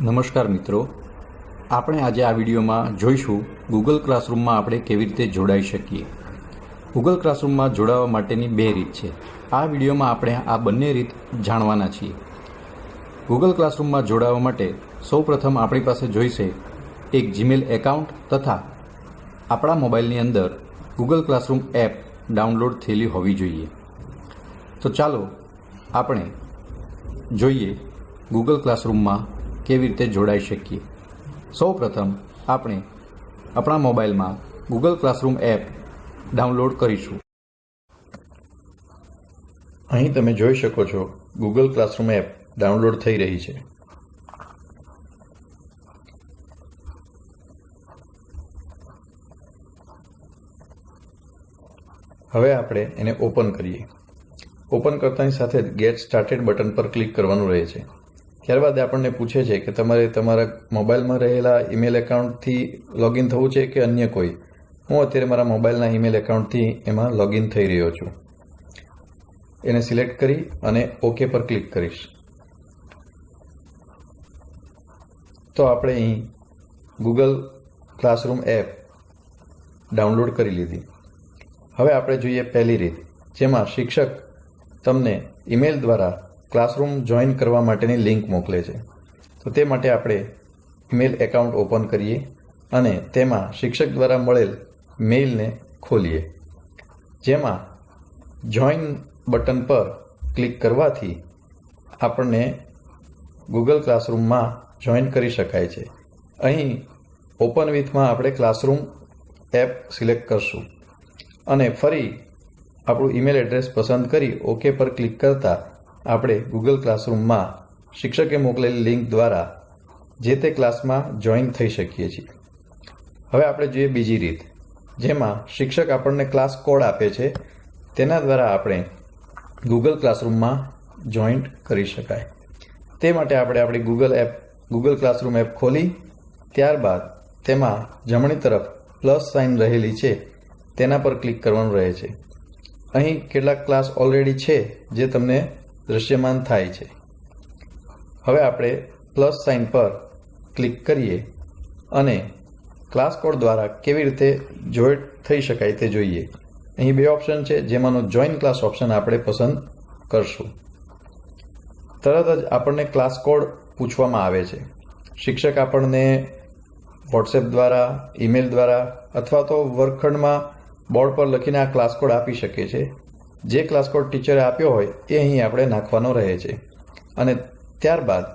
નમસ્કાર મિત્રો, આપણે આજે આ વિડીયોમાં જોઈશું ગૂગલ ક્લાસરૂમમાં આપણે કેવી રીતે જોડાઈ શકીએ। ગૂગલ ક્લાસરૂમમાં જોડાવા માટેની બે રીત છે। આ વિડીયોમાં આપણે આ બંને રીત જાણવાના છીએ। ગૂગલ ક્લાસરૂમમાં જોડાવા માટે સૌપ્રથમ આપણી પાસે જોઈશે એક જીમેલ એકાઉન્ટ તથા આપણા મોબાઈલની અંદર ગૂગલ ક્લાસરૂમ એપ ડાઉનલોડ થયેલી હોવી જોઈએ। તો ચાલો આપણે જોઈએ ગૂગલ ક્લાસરૂમમાં કેવી રીતે જોડાઈ શકીએ। સૌપ્રથમ આપણે આપણા મોબાઈલમાં ગૂગલ ક્લાસરૂમ એપ ડાઉનલોડ કરીશું। અહીં તમે જોઈ શકો છો ગૂગલ ક્લાસરૂમ એપ ડાઉનલોડ થઈ રહી છે। હવે આપણે એને ઓપન કરીએ। ઓપન કરતાની સાથે જ ગેટ સ્ટાર્ટેડ બટન પર ક્લિક કરવાનું રહે છે। ત્યારબાદ આપણને પૂછે છે કે તમારે તમારા મોબાઈલમાં રહેલા ઈમેલ એકાઉન્ટથી લોગિન થવું છે કે અન્ય કોઈ। હું અત્યારે મારા મોબાઈલના ઈમેલ એકાઉન્ટથી એમાં લોગિન થઈ રહ્યો છું। એને સિલેક્ટ કરી અને ઓકે પર ક્લિક કરીશ તો આપણે અહીં ગૂગલ ક્લાસરૂમ એપ ડાઉનલોડ કરી લીધી। હવે આપણે જોઈએ પહેલી રીત, જેમાં શિક્ષક તમને ઈમેલ દ્વારા ક્લાસરૂમ જોઈન કરવા માટેની લિંક મોકલે છે। તો તે માટે આપણે ઈમેલ એકાઉન્ટ ઓપન કરીએ અને તેમાં શિક્ષક દ્વારા મળેલ મેઇલને ખોલીએ, જેમાં જોઈન બટન પર ક્લિક કરવાથી આપણને ગૂગલ ક્લાસરૂમમાં જોઈન કરી શકાય છે। અહીં ઓપન વિથમાં આપણે ક્લાસરૂમ એપ સિલેક્ટ કરશું અને ફરી આપણું ઈમેલ એડ્રેસ પસંદ કરી ઓકે પર ક્લિક કરતા આપણે ગૂગલ ક્લાસરૂમમાં શિક્ષકે મોકલેલી લિંક દ્વારા જે તે ક્લાસમાં જોઈન થઈ શકીએ છીએ। હવે આપણે જોઈએ બીજી રીત, જેમાં શિક્ષક આપણને ક્લાસ કોડ આપે છે, તેના દ્વારા આપણે ગૂગલ ક્લાસરૂમમાં જોઈન કરી શકાય। તે માટે આપણે આપણી ગૂગલ ક્લાસરૂમ એપ ખોલી ત્યારબાદ તેમાં જમણી તરફ પ્લસ સાઇન રહેલી છે તેના પર ક્લિક કરવાનું રહે છે। અહીં કેટલાક ક્લાસ ઓલરેડી છે જે તમને દૃશ્યમાન થાય છે। હવે આપણે પ્લસ સાઇન પર ક્લિક કરીએ અને ક્લાસ કોડ દ્વારા કેવી રીતે જોઈન્ટ થઈ શકાય તે જોઈએ। અહીં બે ઓપ્શન છે, જેમાંનો જોઈન ક્લાસ ઓપ્શન આપણે પસંદ કરશું। તરત જ આપણને ક્લાસ કોડ પૂછવામાં આવે છે। શિક્ષક આપણને વોટ્સએપ દ્વારા, ઈમેલ દ્વારા અથવા તો વર્ગખંડમાં બોર્ડ પર લખીને આ ક્લાસ કોડ આપી શકે છે। જે ક્લાસ કોડ ટીચરે આપ્યો હોય એ અહીં આપણે નાખવાનો રહે છે અને ત્યારબાદ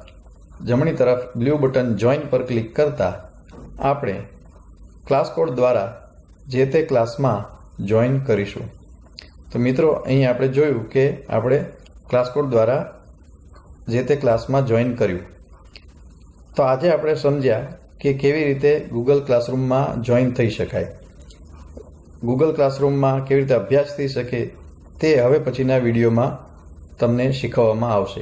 જમણી તરફ બ્લુ બટન જોઈન પર ક્લિક કરતા આપણે ક્લાસ કોડ દ્વારા જે તે ક્લાસમાં જોઈન કરીશું। તો મિત્રો, અહીં આપણે જોયું કે આપણે ક્લાસ કોડ દ્વારા જે તે ક્લાસમાં જોઈન કર્યું। તો આજે આપણે સમજ્યા કે કેવી રીતે ગૂગલ ક્લાસરૂમમાં જોઈન થઈ શકાય। ગૂગલ ક્લાસરૂમમાં કેવી રીતે અભ્યાસ થઈ શકે તે હવે પછીના વિડીયોમાં તમને શીખવવામાં આવશે।